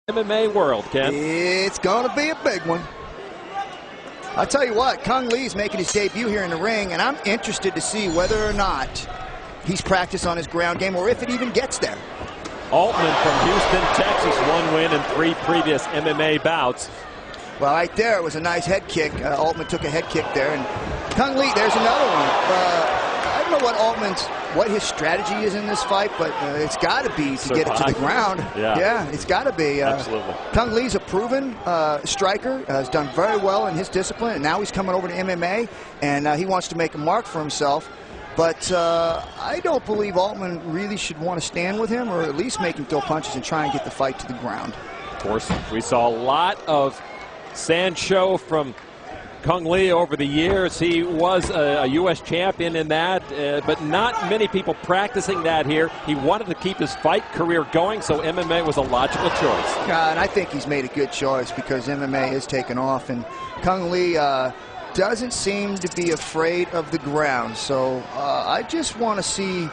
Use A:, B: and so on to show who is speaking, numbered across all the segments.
A: MMA world, Ken.
B: It's going to be a big one. I'll tell you what, Cung Le's making his debut here in the ring, and I'm interested to see whether or not he's practiced on his ground game or if it even gets there.
A: Altman from Houston, Texas, 1 win in 3 previous MMA bouts.
B: Well, right there, it was a nice head kick. Altman took a head kick there, and Cung Le, there's another one. I don't know what his strategy is in this fight, but it's got to be to get it to the ground. Yeah, it's got to be.
A: Absolutely.
B: Cung Le's a proven striker, has done very well in his discipline, and now he's coming over to MMA, and he wants to make a mark for himself. But I don't believe Altman really should want to stand with him, or at least make him throw punches and try and get the fight to the ground.
A: Of course, we saw a lot of sand show from Cung Le over the years. He was a U.S. champion in that, but not many people practicing that here. He wanted to keep his fight career going, so MMA was a logical choice.
B: And I think he's made a good choice because MMA has taken off, and Cung Le doesn't seem to be afraid of the ground. So I just want to see,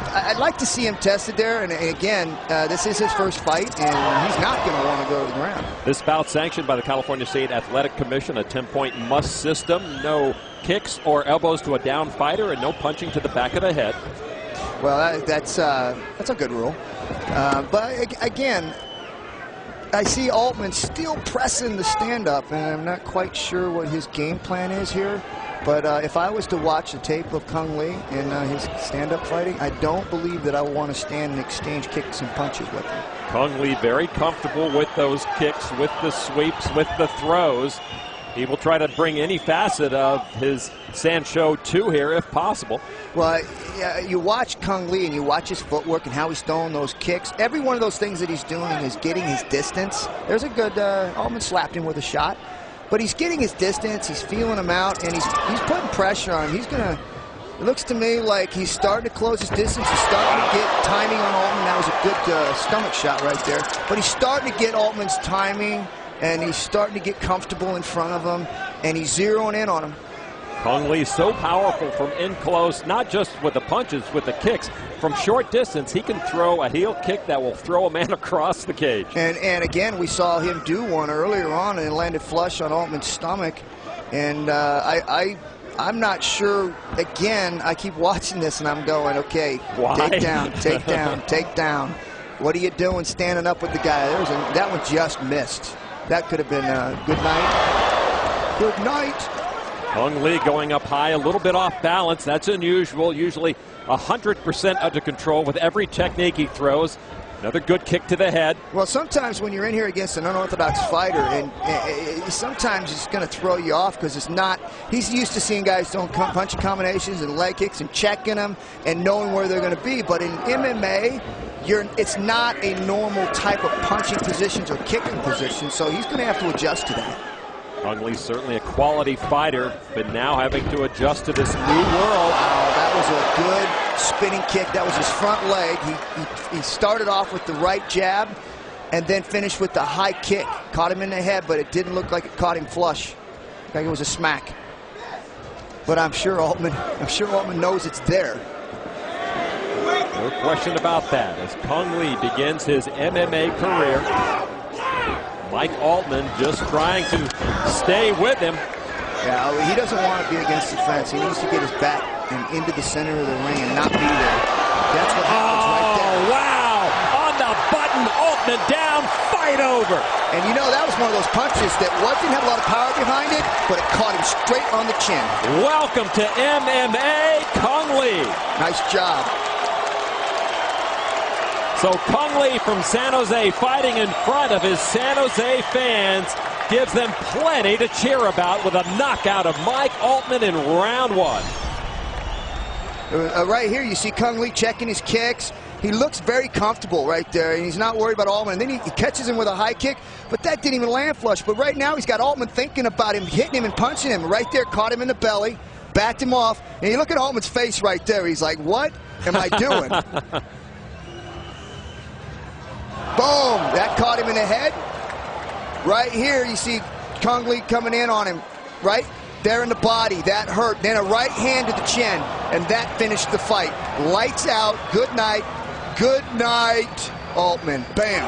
B: I'd like to see him tested there. And again, this is his first fight, and he's not going to want to go to the ground.
A: This bout sanctioned by the California State Athletic Commission, a 10-point must system. No kicks or elbows to a down fighter, and no punching to the back of the head.
B: Well, that's a good rule. But again, I see Altman still pressing the stand-up, and I'm not quite sure what his game plan is here. But if I was to watch the tape of Cung Le in his stand-up fighting, I don't believe that I would want to stand and exchange kicks and punches with him.
A: Cung Le very comfortable with those kicks, with the sweeps, with the throws. He will try to bring any facet of his sand show to here if possible.
B: Well, you watch Cung Le and you watch his footwork and how he's throwing those kicks. Every one of those things that he's doing is getting his distance. There's a good, Altman slapped him with a shot. But he's getting his distance, he's feeling him out, and he's putting pressure on him. He's going to, it looks to me like he's starting to close his distance. He's starting to get timing on Altman. That was a good stomach shot right there. But he's starting to get Altman's timing, and he's starting to get comfortable in front of him, and he's zeroing in on him.
A: Cung Le so powerful from in close, not just with the punches, with the kicks. From short distance, he can throw a heel kick that will throw a man across the cage.
B: And again, we saw him do one earlier on, and it landed flush on Altman's stomach. And I'm not sure. Again, I keep watching this, and I'm going, okay,
A: why?
B: Take down, take down, take down. What are you doing standing up with the guy? That one just missed. That could have been a good night. Good night.
A: Cung Le going up high, a little bit off balance. That's unusual. Usually 100% under control with every technique he throws. Another good kick to the head.
B: Well, sometimes when you're in here against an unorthodox fighter, and sometimes it's going to throw you off because it's not. He's used to seeing guys doing punching combinations and leg kicks and checking them and knowing where they're going to be. But in MMA, it's not a normal type of punching positions or kicking positions, so he's going to have to adjust to that.
A: Cung Le certainly a quality fighter, but now having to adjust to this new world.
B: Wow, that was a good spinning kick. That was his front leg. He started off with the right jab and then finished with the high kick. Caught him in the head, but it didn't look like it caught him flush. Like it was a smack. But I'm sure Altman knows it's there.
A: No question about that. As Cung Le begins his MMA career, Mike Altman just trying to stay with him.
B: Yeah, he doesn't want to be against the fence. He needs to get his back and into the center of the ring and not be there. That's what happens right there.
A: Oh, wow! On the button, Altman down, fight over.
B: And you know, that was one of those punches that didn't have a lot of power behind it, but it caught him straight on the chin.
A: Welcome to MMA, Cung Le.
B: Nice job.
A: So Cung Le from San Jose fighting in front of his San Jose fans gives them plenty to cheer about with a knockout of Mike Altman in round 1.
B: Right here you see Cung Le checking his kicks. He looks very comfortable right there, and he's not worried about Altman. And then he catches him with a high kick, but that didn't even land flush. But right now he's got Altman thinking about him, hitting him and punching him. Right there, caught him in the belly, backed him off. And you look at Altman's face right there. He's like, what am I doing? Boom! That caught him in the head. Right here, you see Cung Le coming in on him. Right there in the body. That hurt. Then a right hand to the chin. And that finished the fight. Lights out. Good night. Good night, Altman. Bam.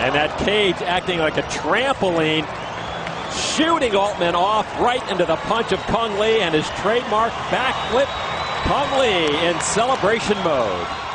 A: And that cage acting like a trampoline, shooting Altman off right into the punch of Cung Le and his trademark backflip. Cung Le in celebration mode.